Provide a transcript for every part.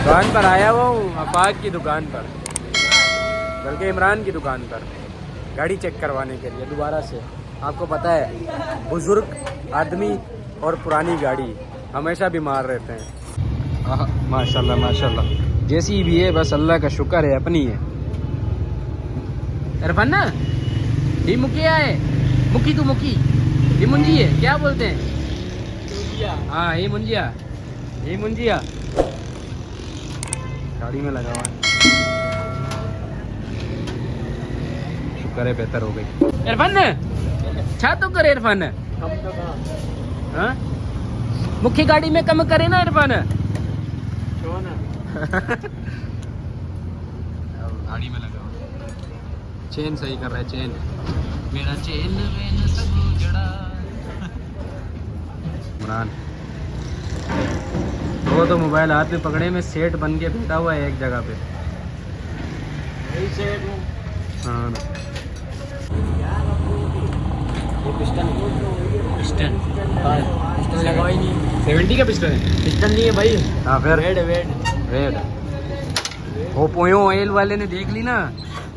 दुकान पर आया हुआ हूँ, आफाक की दुकान पर, बल्कि इमरान की दुकान पर गाड़ी चेक करवाने के लिए दोबारा से। आपको पता है बुज़ुर्ग आदमी और पुरानी गाड़ी हमेशा बीमार रहते हैं। माशाल्लाह माशाल्लाह, जैसी भी है बस अल्लाह का शुक्र है, अपनी है। इरफान ना ये मुखिया है, मुखी तू मुखी, ये मुंजी है, क्या बोलते हैं? हाँ ये मुंजिया, ये मुंजिया गाड़ी में लगा हुआ है। शुक्र है बेहतर हो गई। इरफान छा तो करे इरफान, हाँ मुख्य गाड़ी में कम करे ना इरफान। गाड़ी में लगा हुआ, चेन सही कर रहा है, चेन मेरा चेन वेन सब जड़ा। इमरान वो तो मोबाइल हाथ में पकड़े में सेठ बन के बैठा हुआ है एक जगह पे। हाँ ये पिस्टन पिस्टन लगा ही नहीं, 70 का पिस्टन है, पिस्टन नहीं है भाई। हाँ फिर रेड वो पोयो ऑयल वाले ने देख ली ना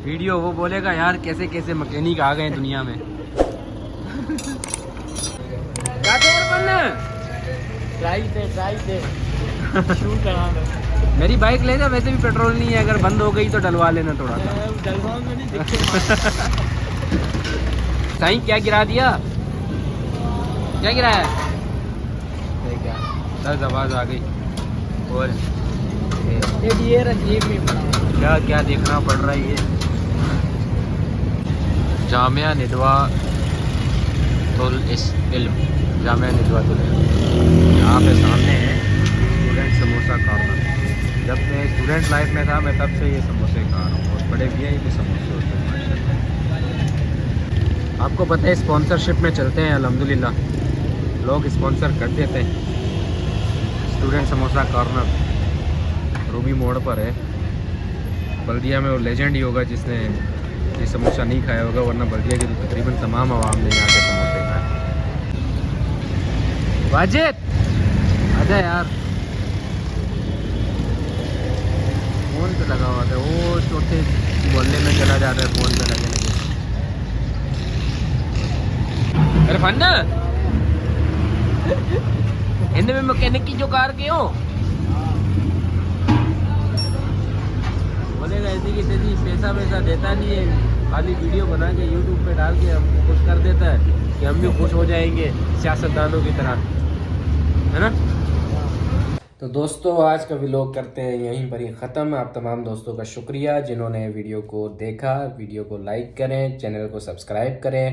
वीडियो, वो बोलेगा यार कैसे कैसे मैकेनिक आ गए दुनिया में। मेरी बाइक ले जा, वैसे भी पेट्रोल नहीं है, अगर बंद हो गई तो डलवा लेना थोड़ा सा। साईं क्या गिरा दिया, क्या गिराया? दस आवाज आ गई। और क्या क्या देखना पड़ रहा है ये जामिया निदवा तुल इल्म, जामिया निदवा तुल इल्म। यहाँ पे सामने है स्टूडेंट समोसा कॉर्नर। जब मैं स्टूडेंट लाइफ में था मैं तब से ये समोसे खा रहा हूँ, बहुत बड़े VIP समोसे होते हैं माशाल्लाह। आपको पता है स्पॉन्सरशिप में चलते हैं अल्हम्दुलिल्लाह, लोग स्पॉन्सर कर देते हैं। स्टूडेंट समोसा कॉर्नर रूबी मोड़ पर है। बल्दिया में वो लेजेंड ही होगा जिसने ये समोसा नहीं खाया होगा, वरना बल्दिया की तो तकरीबन तमाम आवाम ने यहाँ के समोसे खाए। वाजिद आजा यार, फ़ोन पे लगा हुआ था, वो चौथे मोहल्ले में चला जाता है फ़ोन पे लगे लगे। अरे फन्ना हिंद में मैकेनिक की जो कार के हो बोलेगा ऐसी की तैसी, पैसा वैसा देता नहीं है, खाली वीडियो बना के यूट्यूब पे डाल के हमको खुश कर देता है कि हम भी खुश हो जाएंगे सियासतदानों की तरह, है ना। तो दोस्तों आज का व्लॉग करते हैं यहीं पर ही ख़त्म। आप तमाम दोस्तों का शुक्रिया जिन्होंने वीडियो को देखा। वीडियो को लाइक करें, चैनल को सब्सक्राइब करें।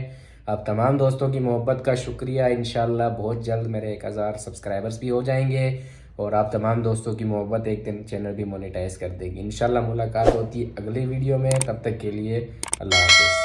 आप तमाम दोस्तों की मोहब्बत का शुक्रिया। इंशाल्लाह बहुत जल्द मेरे 1000 सब्सक्राइबर्स भी हो जाएंगे और आप तमाम दोस्तों की मोहब्बत एक दिन चैनल भी मोनेटाइज कर देगी। इंशाल्लाह मुलाकात होती है अगली वीडियो में, तब तक के लिए अल्लाह हाफ़िज़।